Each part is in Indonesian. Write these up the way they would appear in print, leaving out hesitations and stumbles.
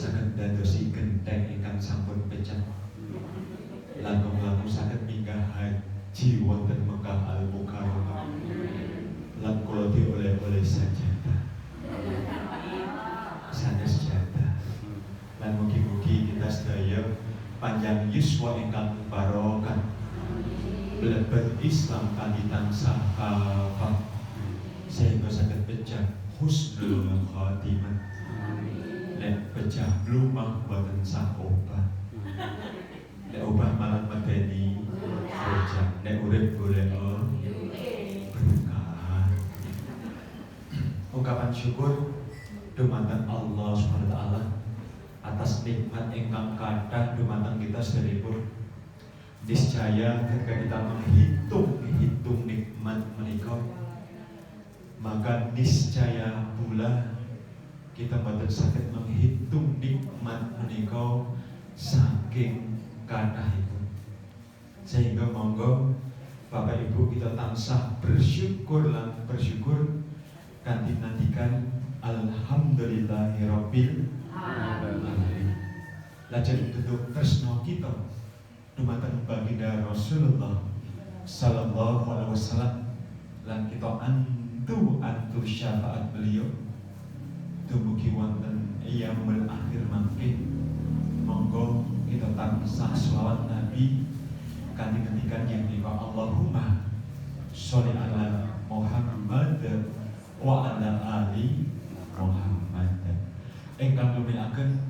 saged dadosi genteng ingkang sampun pecah. Langkung-langkung saged minggah haji wonten Mekah Al-Mukarramah. Lan kula oleh-oleh sajadah. Sanes sajadah. Lan mugi-mugi kita sedaya panjang yuswa ingkang barokah. Blebet Islam kanthi tansah kafah sehingga saged pecah husnul khotimah. Nek pecah lumah boten sah obah. Nek obah malah medeni pecah. Nek urip golek berkah. Ungkapan syukur dumateng Allah Subhanahu wa taala atas nikmat ingkang kathah dumateng kita sedheripun. Niscaya ketika kita menghitung nikmat menika, maka niscaya pula kita boten saged menghitung nikmat menika saking kathahipun. Sehingga monggo Bapak Ibu kita tansah bersyukur kanthi nantikan alhamdulillahirabbil alamin. Lajeng duduk tresno kita dumateng baginda Rasulullah sallallahu alaihi wasallam lan kita antu syafaat beliau dumugi wonten yaumul akhir mangke. Monggo kita tansah sholawat Nabi kanthi ngendikan yang menika Allahumma sholli ala Muhammad wa ala ali Muhammad. Ingkang lumiaken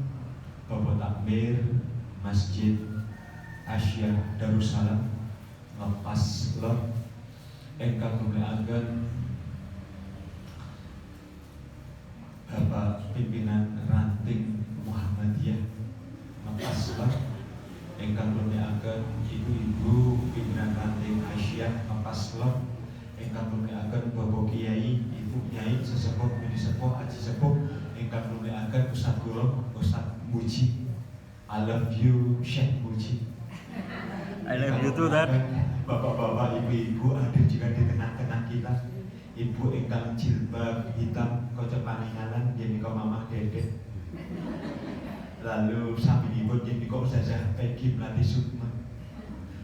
Bapak Takmir Masjid Asia Darussalam lepas lor engkang muliaken Bapak Pimpinan Ranting Muhammadiyah lepas lor engkang muliaken ibu-ibu pimpinan Ranting Asia lepas lor engkang muliaken Bapak Kiai, Ibu Kiai, sesepuh, bini sepuh, aji sepuh engkang muliaken Ustaz Kula, Ustaz Muji. I love you Syekh Muji. I love you too, Dad. Bapak-bapak, ibu-ibu ada juga di tengah-tengah kita. Ibu ingkang jilbab hitam kocok paningalan yen kok Mamah Dede. Lalu sampinipun yen kok Ustazah Peggy Melati Sukma.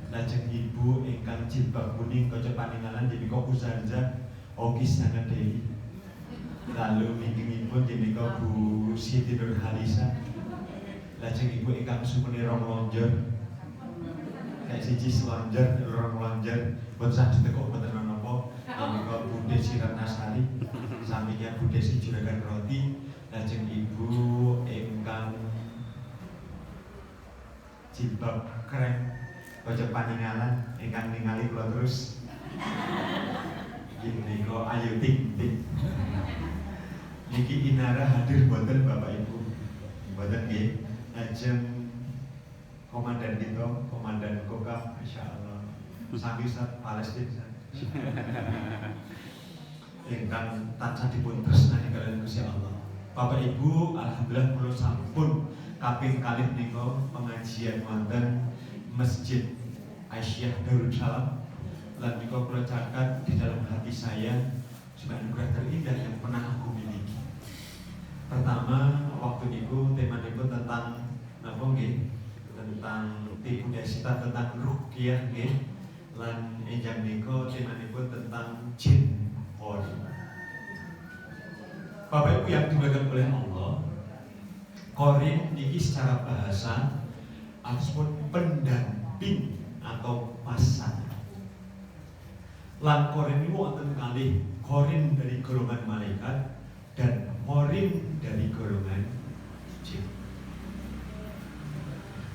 Lajeng ibu ingkang jilbab kuning kocok paningalan yen kok Ustazah Oki Sana Dewi. Lalu ningkingipun yen kok Bu Siti Nurhalisa. Lajeng ibu ingkang sumene rong lonjor kayak siji selonjor, lorong lonjor, buat sajut kok boten napa. Menika Bu Desi Ratnasari, sampingnya Bu Desi Juragan Roti, lajeng ibu ingkang jilbab krem kocok paningalan ingkang ningali kula terus. Nggih menika Ayu Ting Ting. Niki Inara hadir boten Bapak Ibu. Boten nggih. Lajeng Komandan kita, Komandan Kokam, Masya Allah, sambil Palestina, ingkang tansah dipun tresnani kaliyan Gusti Allah. Bapak Ibu, alhamdulillah kula sampun kaping kalih menika pengajian wonten Masjid Aisyah Darussalam. Lan menika kula catat di dalam hati saya sebagai anugerah terindah yang pernah aku miliki. Pertama, waktu niku temanipun tentang napa nggih? Tentang tipu daya tentang ruqyah nggih lan enjang nika temanipun tentang jin qori. Bapak Ibu yang dimuliakan oleh Allah, qori niki secara bahasa disebut pendamping atau pasangan. Lan qori niku wonten kalih, qorin dari golongan malaikat dan qorin dari golongan jin.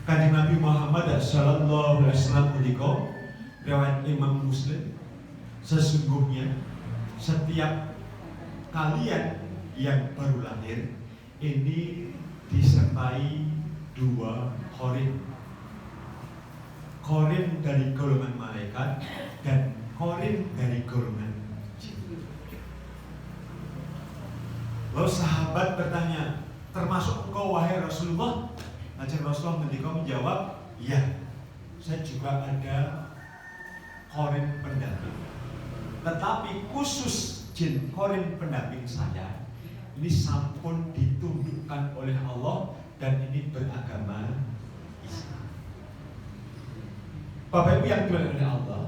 Kanjeng Nabi Muhammad sallallahu alaihi wasallam menika riwayat Imam Muslim, sesungguhnya setiap kalian yang baru lahir ini disertai dua qorin. Qorin dari golongan malaikat dan qorin dari golongan jin. Lalu sahabat bertanya, termasuk engkau wahai Rasulullah? Lajeng Rasulullah menjawab, ya, saya juga ada qorin pendamping. Tetapi khusus jin qorin pendamping saya ini sampun ditundukkan oleh Allah dan Bapak Ibu yang dimuliakan oleh Allah,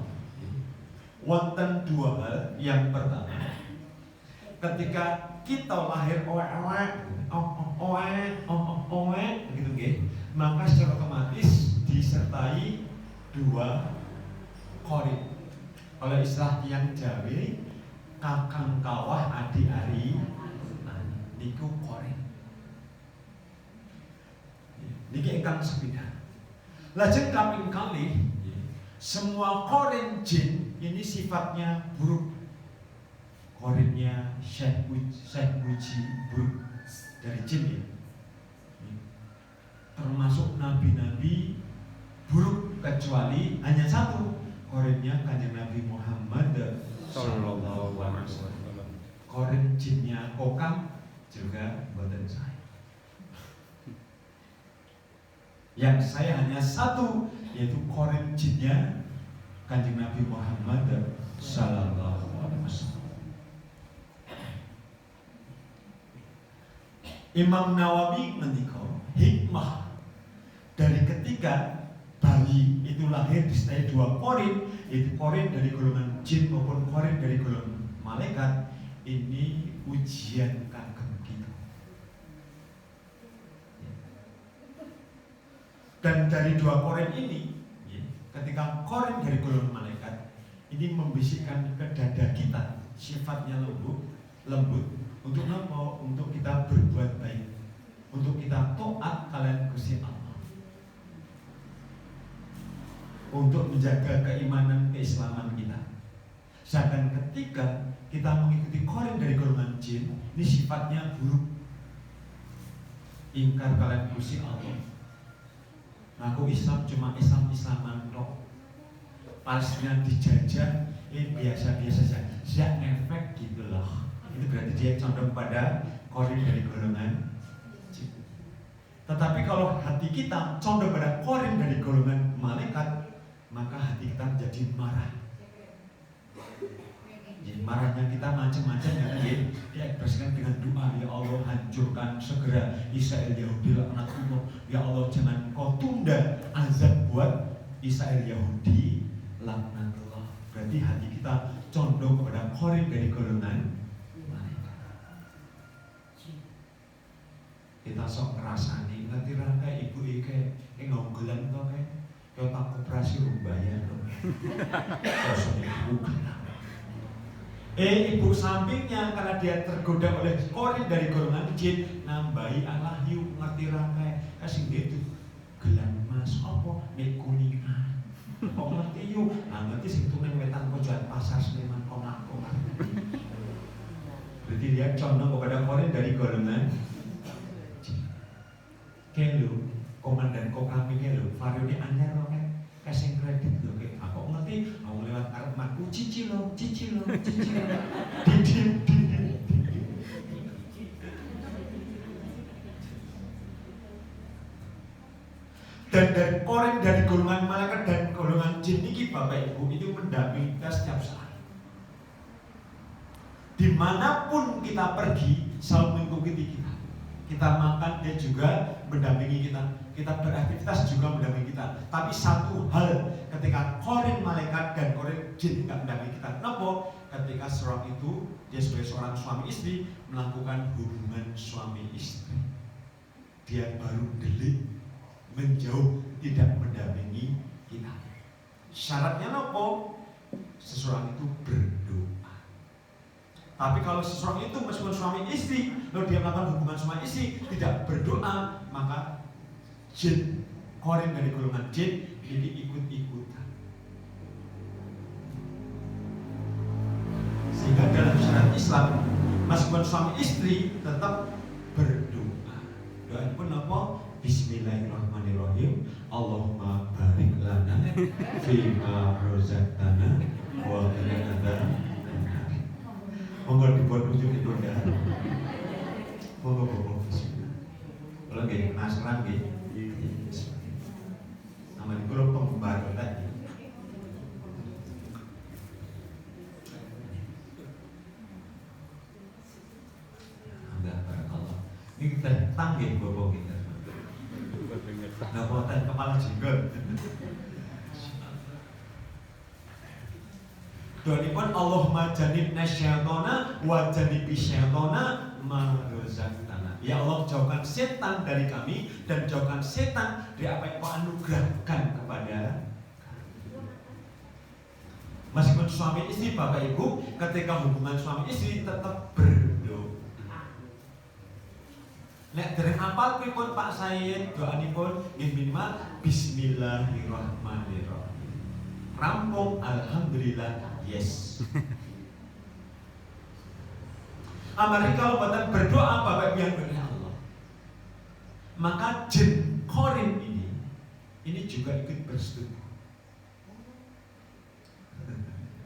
wonten dua hal. Yang pertama, ketika kita lahir begitu nggih, maka secara otomatis disertai dua korin. Kalau istilah tiyang Jawa, kakang kawah adi ari niku korin. Niki ingkang sepindah. Lajeng kaping kalih, semua korin jin ini sifatnya buruk. Korinnya Syekh Muji buruk dari jin ya. Termasuk nabi-nabi buruk kecuali hanya satu, korinnya Kanjeng Nabi Muhammad sallallahu alaihi wasallam. Korin jinnya kokam juga boten saya. Yang saya hanya satu, yaitu korin jinnya Kanjeng Nabi Muhammad sallallahu alaihi wasallam. Imam Nawawi ngendika hikmah dari ketika bayi itu lahir disertai dua korin, itu korin dari golongan jin maupun korin dari golongan malaikat, ini ujian kagem kita. Dan dari dua korin ini, ketika korin dari golongan malaikat ini membisikkan ke dada kita, sifatnya lembut untuk apa? Untuk kita berbuat baik, untuk kita taat kalian Gusti Allah, untuk menjaga keimanan keislaman kita. Sedangkan ketika kita mengikuti korin dari golongan jin, ini sifatnya buruk, ingkar kalian Gusti Allah. Ngaku Islam cuma Islaman tok, pasnya dijajah, biasa-biasa saja, tidak efek gitu loh. Itu berarti dia condong pada korin dari golongan jin. Tetapi kalau hati kita condong pada korin dari golongan malaikat, maka hati kita menjadi marah. Jadi marahnya kita macam-macam ya, diekspresikan dengan doa, ya Allah hancurkan segera Israel Yahudi laknatullah. Ya Allah jangan kau tunda azab buat Israel Yahudi laknatullah. Berarti hati kita condong kepada korin dari golongan malaikat. Kita sok ngerasani nanti rangka ibu ike ngonggelan kok kayak tak operasi rumbayar loh. Terus ibu ibu sampingnya karena dia tergoda oleh korin dari golongan jin, nambahi alahyu ngerti rangkai kasih gitu gelang mas apa nek kuningan kok ngerti yuk ngerti sing tunen wetan pojokan pasar Sleman Konako. Berarti dia condong kepada korin dari golongan jin. Kelo komandan kokami kelo varione anyar loh kan kasih kredit loh kayak aku ngerti mau lewat arep maku cicil loh didim. Dan dari korin dari golongan malaikat dan golongan jin ini Bapak Ibu itu mendampingi kita setiap saat. Dimanapun kita pergi selalu mengikuti kita. Kita makan dia juga mendampingi kita. Kita beraktivitas juga mendampingi kita. Tapi satu hal, ketika korin malaikat dan korin jin tidak mendampingi kita, kenapa? Ketika seorang itu dia sebagai seorang suami istri melakukan hubungan suami istri, dia baru delik menjauh, tidak mendampingi kita. Syaratnya apa? Seseorang itu berdoa. Tapi kalau seseorang itu meskipun suami istri, lalu dia melakukan hubungan suami istri tidak berdoa, maka jin, korin dari golongan jin ini ikut-ikutan. Sehingga dalam syariat Islam, meskipun suami istri tetap berdoa. Doa pun apa? Bismillahirrahmanirrahim. Allahumma barik lana fima rozaqtana wa qina adzabannar. Monggo dibuat ujung itu dah. Monggo bismillah. Kalau nggih nasran nggih. Nama dikulo pembaru tadi. Alhamdulillah barakallah. Ini kita tanggih bobo kita. Nggak mau kepala jenggot. Doanipun Allahumma janibna syaitona wa janibi syaitona ma razaqtana. Ya Allah, jauhkan setan dari kami dan jauhkan setan dari apa yang Kau anugerahkan kepada kami. Meskipun suami istri, Bapak Ibu, ketika hubungan suami istri tetap berdoa. Nek dereng apal pripun Pak Said, doanipun minimal bismillahirrahmanirrahim. Rampung alhamdulillah. Yes. Amari kalau buatan berdoa Bapak yang oleh Allah, maka jin korin ini juga ikut bersetubuh.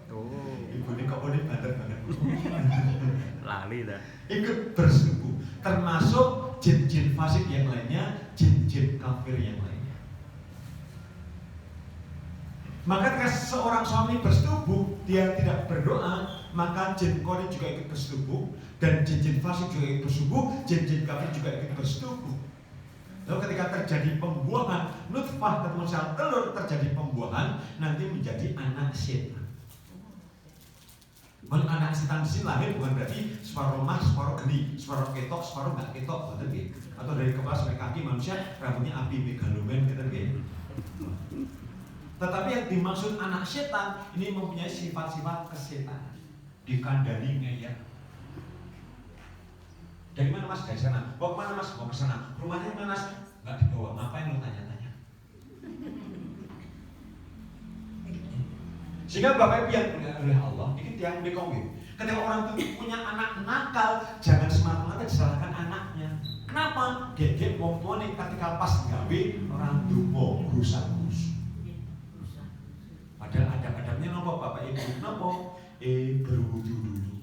Oh, Ibu ini kok udah banget. lali dah. Ikut bersetubuh, termasuk jin-jin fasik yang lainnya, jin-jin kafir yang lainnya. Maka ketika seorang suami bersetubuh, dia tidak berdoa, maka jin korin juga ikut bersetubuh, dan jin-jin fasik juga ikut bersetubuh, jin-jin kafir juga ikut bersetubuh. Lalu ketika terjadi pembuahan nutfah ketemu sel telur, terjadi pembuahan, nanti menjadi anak setan. Anak setan di sini lahir bukan berarti separuh emas, separuh geni, separuh ketok, separuh nggak ketok, betul gitu. Atau dari kepala sampai kaki manusia rambutnya api megalomen, betul gitu. Tetapi yang dimaksud anak setan ini mempunyai sifat-sifat kesetanan, dikandani ngeyel. Dari mana Mas? Dari sana. Bawa kemana Mas? Bawa ke sana. Rumahnya mana Mas? Nggak dibawa. Ngapain lo tanya-tanya? Sehingga Bapak Ibu yang dimuliakan oleh Allah, ini yang dikongin. Ketika orang itu punya anak nakal, jangan semata-mata disalahkan anaknya. Kenapa? Dia wong tua nih ketika pas gawe orang dungo rusak-rusak. Padahal adab-adabnya nopo Bapak Ibu, nopo? Berwudu dulu.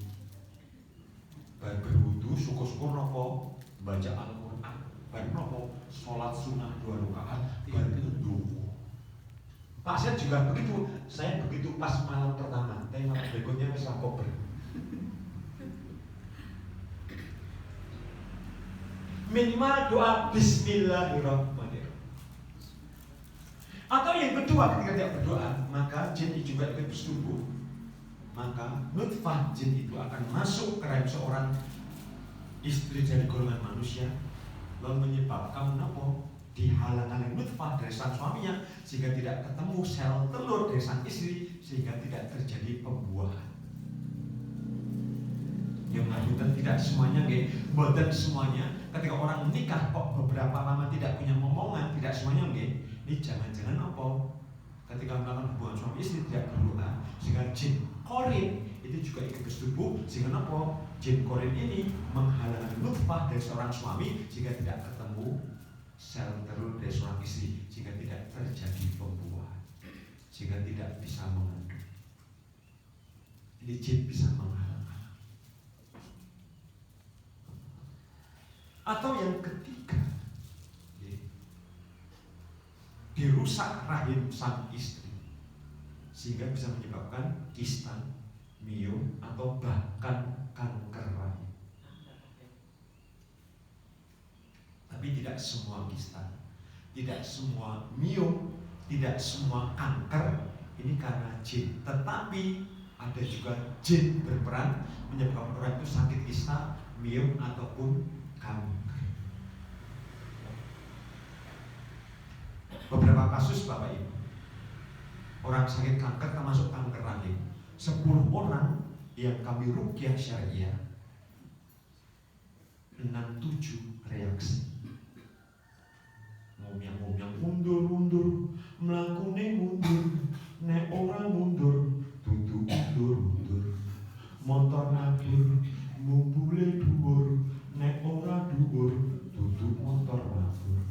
Baru berwudu, syukur-syukur nopo? Baca Al-Quran. Baru nopo? Sholat sunnah 2 rakaat. Baru itu dungo. Pak Syed juga begitu. Saya begitu pas malam pertama, tapi malam berikutnya bisa kober. Minimal doa Bismillahirrahmanirrahim. Atau yang kedua, ketika dia berdoa, maka jin juga ikut bersetubuh. Maka nutfah jin itu akan masuk ke rahim seorang istri dari golongan manusia, lalu menyebabkan apa? Dihalang-halang nutfah dari sang suaminya, sehingga tidak ketemu sel telur dari sang istri, sehingga tidak terjadi pembuahan. Yang lanjutan tidak semuanya, bukan semuanya. Ketika orang menikah kok beberapa lama tidak punya momongan, tidak semuanya, ini jangan-jangan apa? Ketika melakukan hubungan suami istri tidak berdoa, sehingga jin korin itu juga ikut bersetubuh, sehingga apa? Jin korin ini menghalangi nutfah dari seorang suami, sehingga tidak ketemu sel telur dari seorang istri, sehingga tidak terjadi pembuahan, sehingga tidak bisa mengandung. Ini jin bisa menghalang-halang. Atau yang ketiga, dirusak rahim sang istri, sehingga bisa menyebabkan kista, miom, atau bahkan kanker rahim. Tapi tidak semua kista, tidak semua miom, tidak semua kanker ini karena jin. Tetapi ada juga jin berperan menyebabkan orang itu sakit kista, miom, ataupun kanker. Beberapa kasus Bapak Ibu, orang sakit kanker termasuk kanker rahim, 10 orang yang kami ruqyah syariah, 6-7 reaksi. Ngomong mundur, mlakune mundur, nek ora mundur, tutu mundur. Motor nabur, mumbule dhuwur, nek ora dhuwur, tutu motor nabur.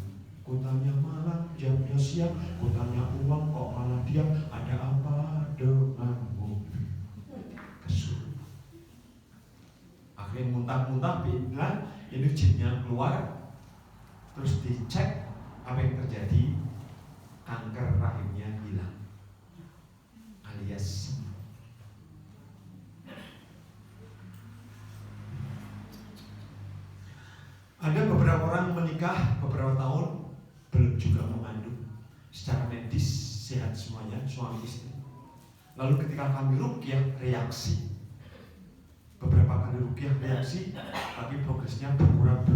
Kotanya malam, jamnya siang, kotanya uang kok malah diam, ada apa denganmu? Kesurupan. Akhirnya muntah-muntah, bila ini jinnya keluar, terus dicek apa yang terjadi, kanker rahimnya hilang alias sembuh. Ada beberapa orang menikah beberapa tahun belum juga mengandung, secara medis sehat semuanya suami istri, Lalu ketika kami ruqyah reaksi, beberapa kali ruqyah reaksi, tapi progresnya berkurang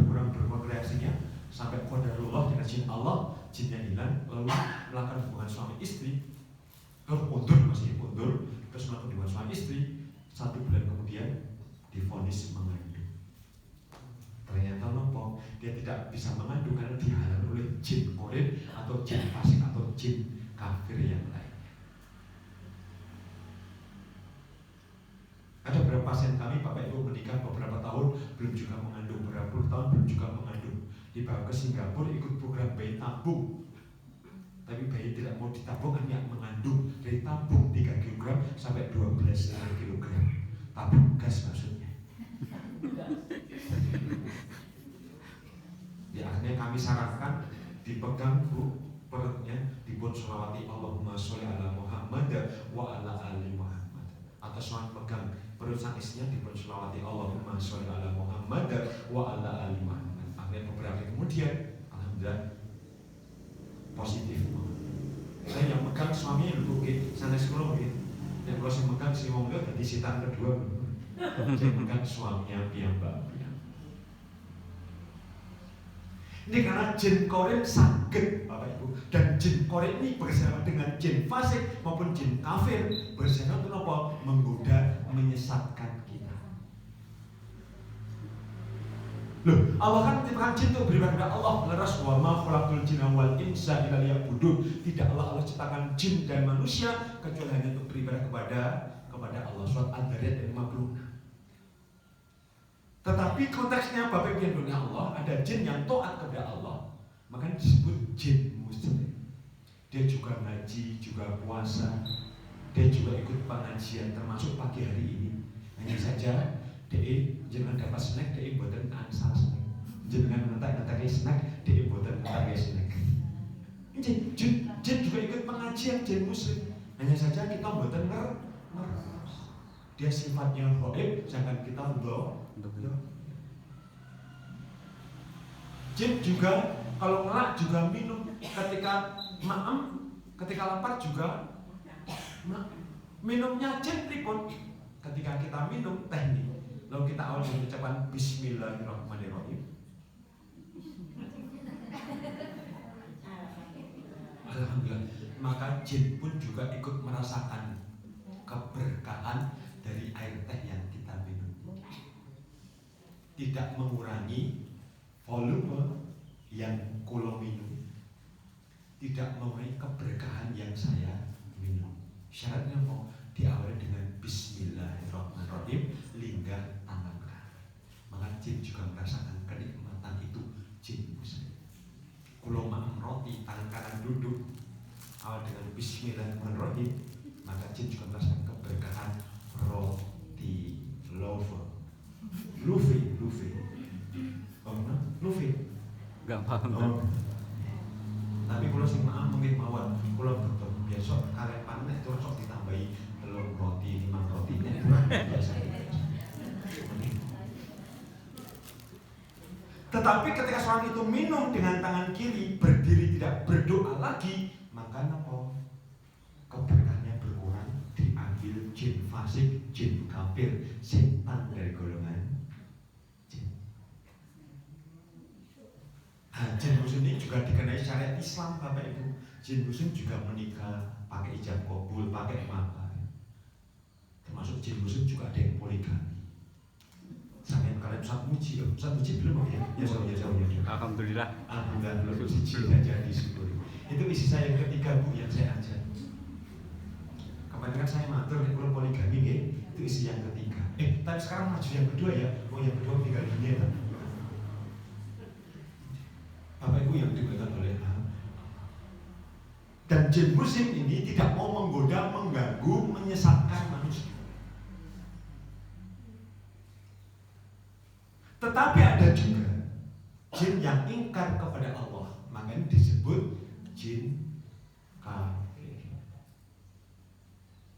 reaksinya sampai qadarullah dengan jin Allah, jinnya hilang, lalu melakukan hubungan suami istri, masih undur, terus melakukan hubungan suami istri. 1 bulan kemudian divonis mengandung. Ternyata nopo, dia tidak bisa mengandung karena dihalang oleh jin korin atau jin fasik atau jin kafir yang lain. Ada beberapa pasien kami, Bapak Ibu menikah beberapa tahun, belum juga mengandung, beberapa puluh tahun belum juga mengandung. Dibawa ke Singapura ikut program bayi tabung. Tapi bayi tidak mau ditabung, hanya mengandung. Dari tabung 3 kg sampai 12 kg. Tabung gas maksudnya. Ya, akhirnya kami sarankan dipegang perutnya, dipun sholawati Allahumma sholli ala Muhammad wa ala ali Muhammad. Atau sholat pegang perut sang istrinya, dipun sholawati Allahumma sholli ala Muhammad wa ala ali Muhammad. Akhirnya beberapa hari kemudian, alhamdulillah positif. Saya yang megang suaminya dulu, sana sekolah gitu. Yang kalau saya megang si wong lihat jadi sitaan kedua. Saya megang suaminya piyambak. Ini karena jin korin sakit, Bapak Ibu. Dan jin korin ini bersama dengan jin fasik maupun jin kafir bersama untuk apa? Menggoda, menyesatkan kita. Loh, Allah kan menciptakan jin itu beribadah kepada Allah. Leras wa ma khalaqtul jinna wal insa illa liya'budun. Tidak Allah ciptakan jin dan manusia kecuali hanya untuk beribadah kepada Allah. Surat Ad-Dariyat ayat 56. Tetapi konteksnya Bapak Ibu yang dunia Allah, ada jin yang taat kepada Allah, maka disebut jin muslim. Dia juga ngaji, juga puasa, dia juga ikut pengajian, termasuk pagi hari ini. Hanya saja dia jangan dapat snack, dia buatan ansal snack. Jangan nanti snack, dia buatan nanti snack. Jin juga ikut pengajian, jin muslim. Hanya saja kita buatan dia sifatnya gaib, jangan kita jin juga kalau ngelak juga minum, ketika ketika lapar juga minumnya jin pripun. Ketika kita minum teh ini, lalu kita awal dengan ucapan Bismillahirrahmanirrahim. Alhamdulillah, maka jin pun juga ikut merasakan keberkahan dari air teh yang kita minum. Tidak mengurangi volume yang kulo minum, tidak mengurangi keberkahan yang saya minum. Syaratnya mau diawali dengan Bismillahirrahmanirrahim, linggar tangan kanan. Maka jin juga merasakan kenikmatan itu. Jin muslim kulo makan roti, tangan kanan duduk awal dengan Bismillahirrahmanirrahim, maka jin juga merasakan keberkahan roti lover. Luffy. Oh, Luffy. Gak paham. Oh. Tapi kalau sing maaf mungkin mawon, kalau betul besok kalian panen itu sok ditambahi telur roti, 5 roti. Biasa. Tetapi ketika seorang itu minum dengan tangan kiri, berdiri tidak berdoa lagi, maka apa? Keberkahannya berkurang, diambil jin fasik, jin kafir, setan dari golongan jin. Jin muslim ini juga dikenai syariat Islam, Bapak Ibu. Jin muslim juga menikah pakai ijab kabul, pakai mahar. Termasuk jin muslim juga ada yang poligami. Sampai kalian Ustaz muji belum ya? Ya. Alhamdulillah. Alhamdulillah belum sudah jadi syukur. Itu isi saya yang ketiga Bu yang saya ajar. Kemarin kan saya matur kalau poligami nih, itu isi yang ketiga. Tapi sekarang maju yang kedua ya. Oh yang kedua tinggal dunia kan. Bapak Ibu yang dimuliakan oleh Allah. Dan jin muslim ini tidak mau menggoda, mengganggu, menyesatkan manusia. Tetapi ada juga jin yang ingkar kepada Allah, makanya disebut jin kafir.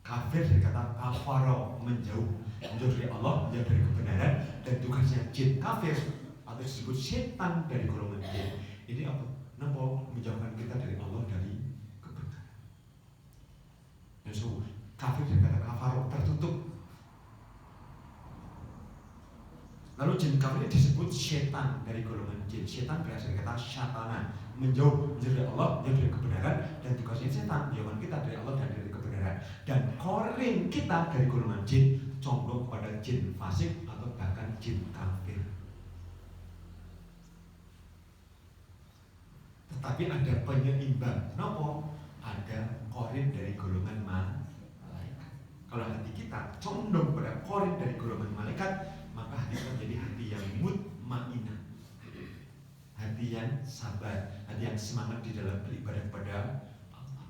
Kafir dari kata kafaro, menjauh dari Allah, menjauh dari kebenaran, dan tugasnya jin kafir atau disebut setan dari golongan jin. Ini apa? Nampak menjauhkan kita dari Allah, dari kebenaran. Dan so, kafir dari jin kafir disebut setan dari golongan jin. Setan berasal dari kata syatana, menjauh dari Allah, menjauh dari kebenaran, dan tugasnya setan menjauhkan kita dari Allah dan dari kebenaran. Dan korin kita dari golongan jin condong pada jin fasik atau bahkan jin kafir. Tetapi ada penyeimbang. Kenapa? Ada korin dari golongan malaikat. Kalau hati kita condong pada korin dari golongan malaikat, maka hati kita menjadi hati yang mutmainah, hati yang sabar, hati yang semangat di dalam beribadah kepada Allah.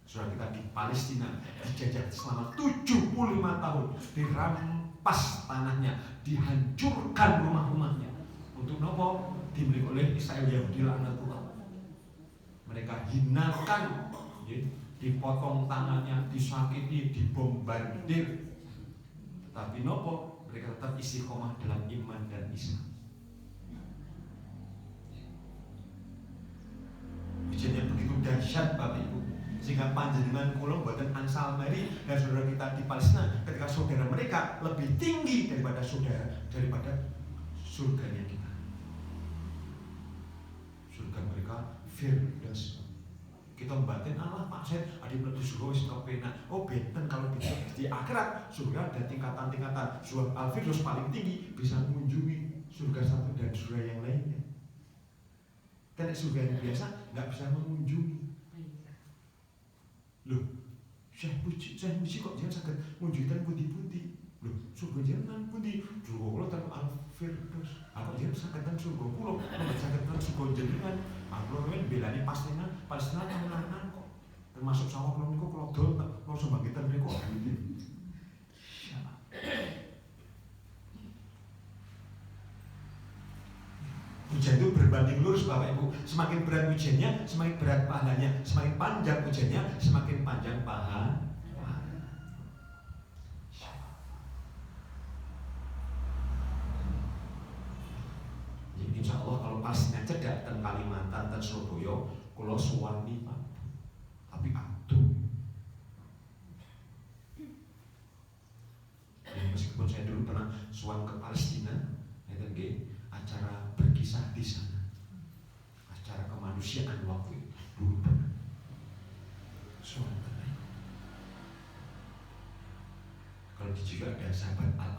Saudara kita di Palestina dijajah selama 75 tahun, dirampas tanahnya, dihancurkan rumah-rumahnya. Untuk nopo? Dimiliki oleh Israel Yahudi laknatullah. Mereka hinakan, dipotong tangannya, disakiti, dibombardir. Tetapi nopo? Mereka tetap istiqomah dalam iman dan Islam. Ujian yang begitu dahsyat Bapak Ibu, sehingga panjenengan kula mboten angsal meri dan saudara kita di Palestina ketika saudara mereka lebih tinggi daripada surganya kita. Surga mereka Firdaus. Kita membatin Allah Pak Syed adik mlebu surga wis kepenak. Oh benten kalau di akhirat surga ada tingkatan-tingkatan. Surga Al-Firdaus paling tinggi bisa mengunjungi surga satu dan surga yang lainnya. Dan surga yang biasa nggak bisa mengunjungi. Loh, Syekh Muji kok jangan sakit menunjukkan putih-putih. Loh, surga jangan putih. Surga kula ten Al-Firdaus. Aku jangan sakitan surga kula, nek sakitan surga jenengan. Aku men belani Palestina temenan kok. Termasuk sawah kula niku kula dol kula sumbangitan niku gitu. Ujian itu berbanding lurus Bapak Ibu. Semakin berat ujiannya, semakin berat pahalanya. Semakin panjang ujiannya, semakin panjang pahala. Insya Allah kalau pasnya cedak dan Kalimantan dan Surabaya, kalau suwani Pak, tapi aduh. Meskipun saya dulu pernah suan ke Palestina, acara berkisah di sana, acara kemanusiaan waktu itu dulu pernah suan. Kalau juga ada sahabat